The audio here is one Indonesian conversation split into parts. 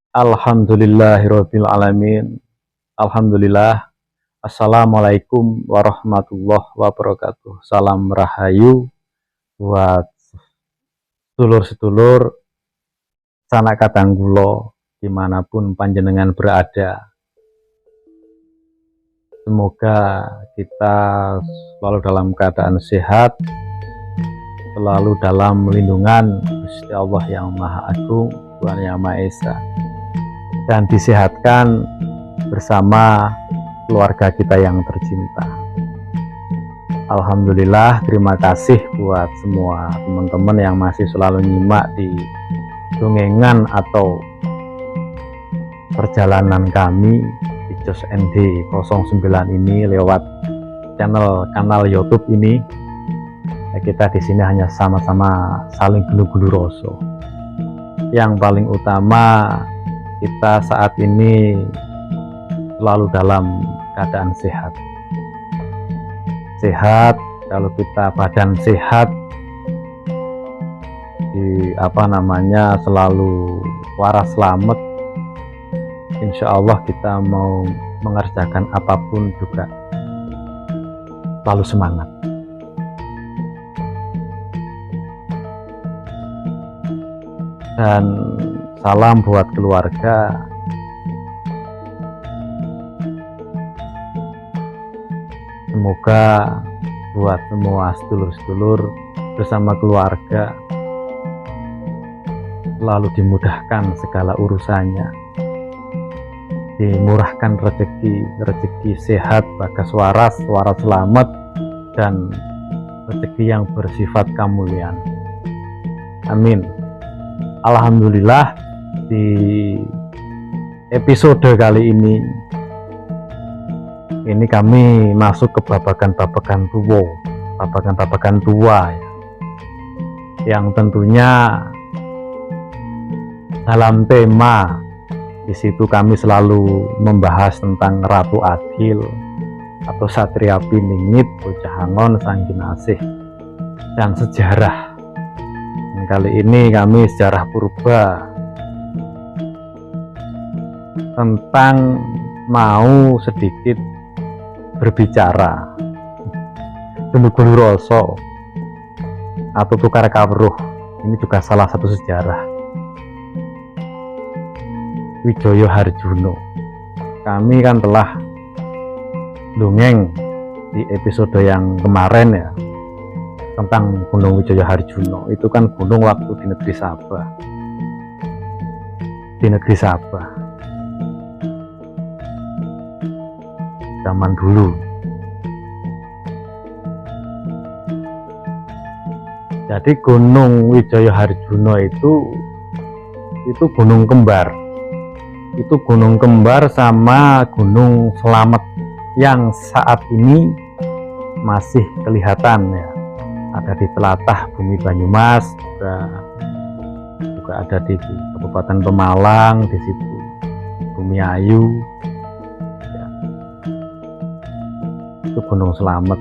Alhamdulillahirabbil alamin. Alhamdulillah. Assalamualaikum warahmatullahi wabarakatuh. Salam rahayu buat sedulur-sedulur sanak kadangkula dimanapun panjenengan berada. Semoga kita selalu dalam keadaan sehat, selalu dalam lindungan Gusti Allah yang Maha Agung, Tuhan Yang Maha Esa, dan disehatkan bersama keluarga kita yang tercinta. Alhamdulillah, terima kasih buat semua teman-teman yang masih selalu nyimak di dongengan atau perjalanan kami di Jos ND 09 ini lewat kanal YouTube ini. Kita di sini hanya sama-sama saling gulu-gulu rasa. Yang paling utama, kita saat ini selalu dalam keadaan sehat. Sehat, kalau kita badan sehat, selalu waras selamat, insya Allah kita mau mengerjakan apapun juga selalu semangat. Dan salam buat keluarga. Semoga buat semua sedulur-sedulur bersama keluarga selalu dimudahkan segala urusannya, dimurahkan rezeki sehat, bagas waras selamat, dan rezeki yang bersifat kemuliaan. Amin. Alhamdulillah, di episode kali ini kami masuk ke babakan-babakan tua ya, yang tentunya dalam tema di situ kami selalu membahas tentang Ratu Adil atau Satria Piningit, Bocah Hangon, Sang Kinasih, dan sejarah. Kali ini kami sejarah purba tentang mau sedikit berbicara gulu-gulu rasa atau tukar kawruh. Ini juga salah satu sejarah. Wijoyo Harjuno. Kami kan telah dongeng di episode yang kemarin ya, tentang Gunung Wijoyo Harjuno. Itu kan gunung waktu di negeri Sabah. Zaman dulu. Jadi Gunung Wijoyo Harjuno itu gunung kembar. Itu gunung kembar sama Gunung Slamet yang saat ini masih kelihatan ya. Ada di telatah Bumi Banyumas, juga ada di Kabupaten Pemalang, di situ Bumi Ayu ya. Itu Gunung Slamet.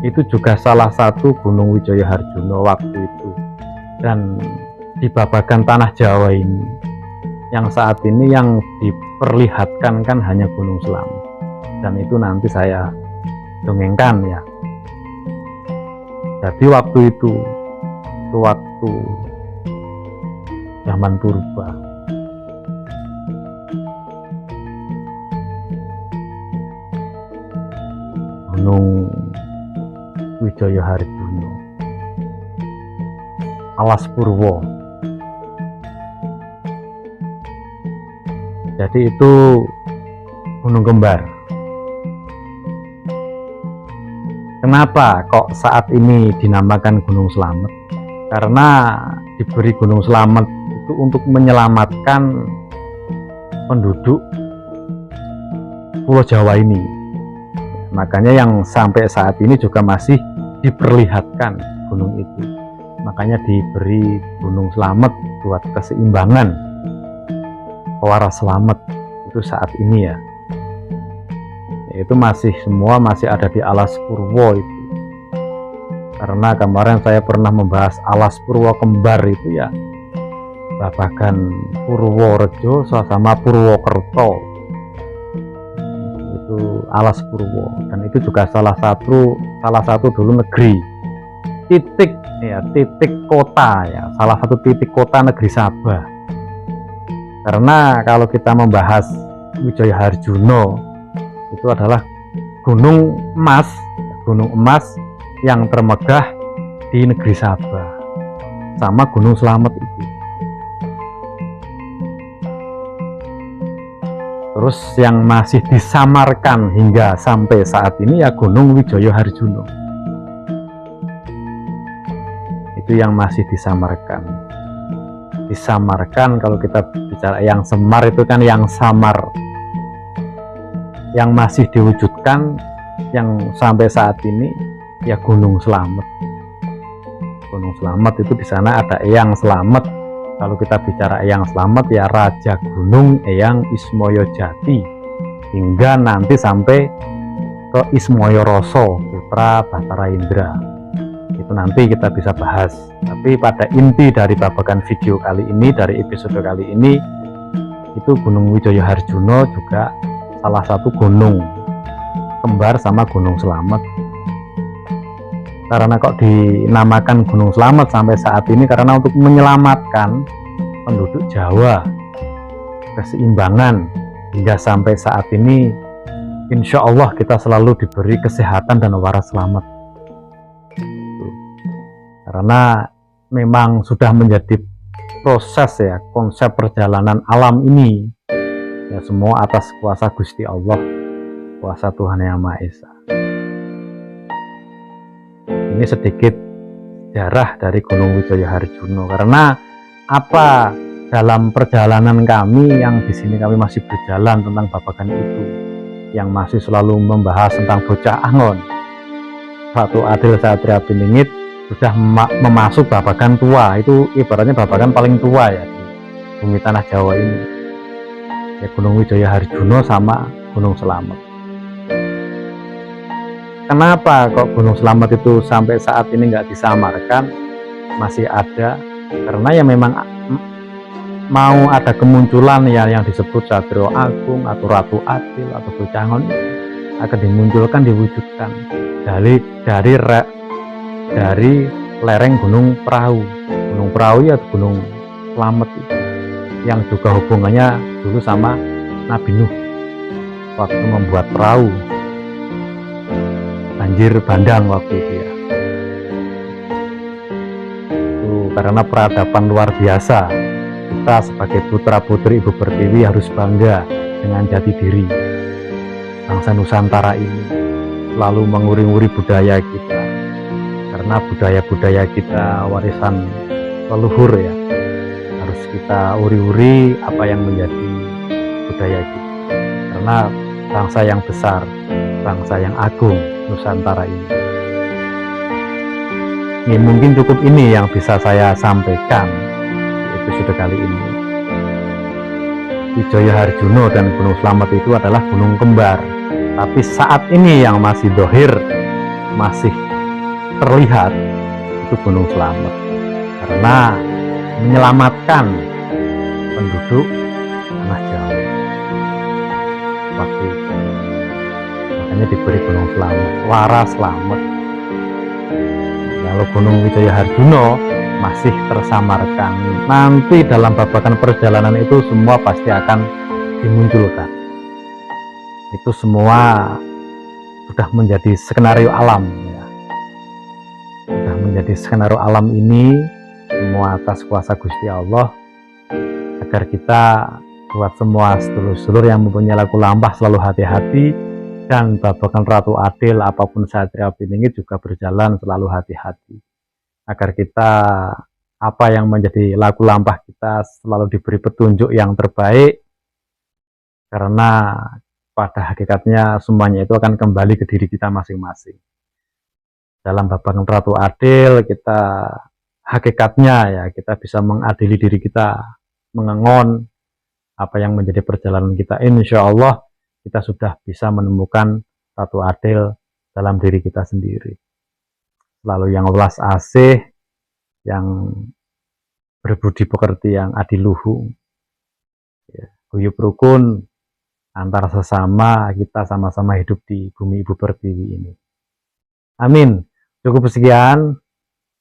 Itu juga salah satu Gunung Wijoyo Harjuno waktu itu. Dan di babakan tanah Jawa ini, yang saat ini yang diperlihatkan kan hanya Gunung Slamet, dan itu nanti saya dongengkan ya. Jadi waktu itu waktu zaman purba. Gunung Wijoyo Harjuno, Alas Purwo. Jadi itu gunung kembar. Kenapa kok saat ini dinamakan Gunung Slamet? Karena diberi Gunung Slamet itu untuk menyelamatkan penduduk Pulau Jawa ini. Makanya yang sampai saat ini juga masih diperlihatkan gunung itu. Makanya diberi Gunung Slamet buat keseimbangan, waras selamat itu saat ini ya. Itu semua masih ada di Alas Purwo itu. Karena kemarin saya pernah membahas Alas Purwo kembar itu ya, Babagan Purworejo sama Purwokerto, itu Alas Purwo, dan itu juga salah satu dulu negeri titik kota ya, salah satu titik kota negeri Sabah. Karena kalau kita membahas Wijaya Harjuno, itu adalah gunung emas yang termegah di negeri Sabah, sama Gunung Slamet itu. Terus yang masih disamarkan hingga sampai saat ini ya Gunung Wijaya Harjuno. Itu yang masih disamarkan. Kalau kita bicara yang semar itu kan yang samar. Yang masih diwujudkan yang sampai saat ini ya Gunung Slamet. Gunung Slamet itu di sana ada Eyang Slamet. Kalau kita bicara Eyang Slamet ya Raja Gunung Eyang Ismoyo Jati, hingga nanti sampai ke Ismoyo Roso putra Batara Indra. Itu nanti kita bisa bahas. Tapi pada inti dari babagan video kali ini, dari episode kali ini, itu Gunung Wijaya Harjuno juga salah satu gunung kembar sama Gunung Slamet. Karena kok dinamakan Gunung Slamet sampai saat ini, karena untuk menyelamatkan penduduk Jawa, keseimbangan, hingga sampai saat ini insya Allah kita selalu diberi kesehatan dan waras selamat. Karena memang sudah menjadi proses ya, konsep perjalanan alam ini ya, semua atas kuasa Gusti Allah, kuasa Tuhan Yang Maha Esa. Ini sedikit sejarah dari Gunung Wijaya Harjuno. Karena apa, dalam perjalanan kami yang di sini kami masih berjalan tentang babagan itu, yang masih selalu membahas tentang Bocah Angon, Ratu Adil Satria Piningit sudah memasuk babagan tua. Itu ibaratnya babagan paling tua ya di bumi tanah Jawa ini ya, Gunung Wijaya Harjuno sama Gunung Slamet. Kenapa kok Gunung Slamet itu sampai saat ini nggak disamarkan, masih ada? Karena ya memang mau ada kemunculan ya yang disebut Satrio Agung atau Ratu Adil atau Bocah Angon, akan dimunculkan, diwujudkan dari lereng Gunung Perahu. Gunung Perahu ya Gunung Slamet itu, yang juga hubungannya dulu sama Nabi Nuh waktu membuat perahu, banjir bandang waktu itu ya. Itu karena peradaban luar biasa. Kita sebagai putra putri Ibu Pertiwi harus bangga dengan jati diri bangsa Nusantara ini, lalu menguri-uri budaya kita, karena budaya-budaya kita warisan leluhur ya, harus kita uri-uri apa yang menjadi budaya kita, karena bangsa yang besar, bangsa yang agung Nusantara ini. Ini mungkin cukup ini yang bisa saya sampaikan di episode kali ini. Wijaya Harjuno dan Gunung Slamet itu adalah gunung kembar, tapi saat ini yang masih dohir, masih terlihat, itu Gunung Slamet, karena menyelamatkan penduduk tanah Jawa waktu itu. Makanya diberi Gunung Slamet, waras Slamet. Kalau Gunung Wijaya Harjuno masih tersamarkan, nanti dalam babagan perjalanan itu semua pasti akan dimunculkan. Itu semua sudah menjadi skenario alam ya. Sudah menjadi skenario alam ini, semua atas kuasa Gusti Allah, agar kita buat semua sedulur-sedulur yang mempunyai laku lampah selalu hati-hati, dan babagan Ratu Adil apapun Satria Piningit juga berjalan selalu hati-hati, agar kita apa yang menjadi laku lampah kita selalu diberi petunjuk yang terbaik, karena pada hakikatnya semuanya itu akan kembali ke diri kita masing-masing. Dalam babagan Ratu Adil kita hakikatnya ya, kita bisa mengadili diri kita, mengengon apa yang menjadi perjalanan kita. Insya Allah kita sudah bisa menemukan Ratu Adil dalam diri kita sendiri. Lalu yang welas asih, yang berbudi pekerti yang adiluhu, ya, guyup rukun antar sesama, kita sama-sama hidup di bumi Ibu Pertiwi ini. Amin. Cukup sekian.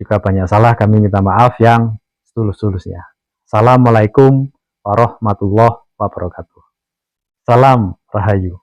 Jika banyak salah kami minta maaf yang setulus-tulusnya. Assalamualaikum warahmatullahi wabarakatuh. Salam Rahayu.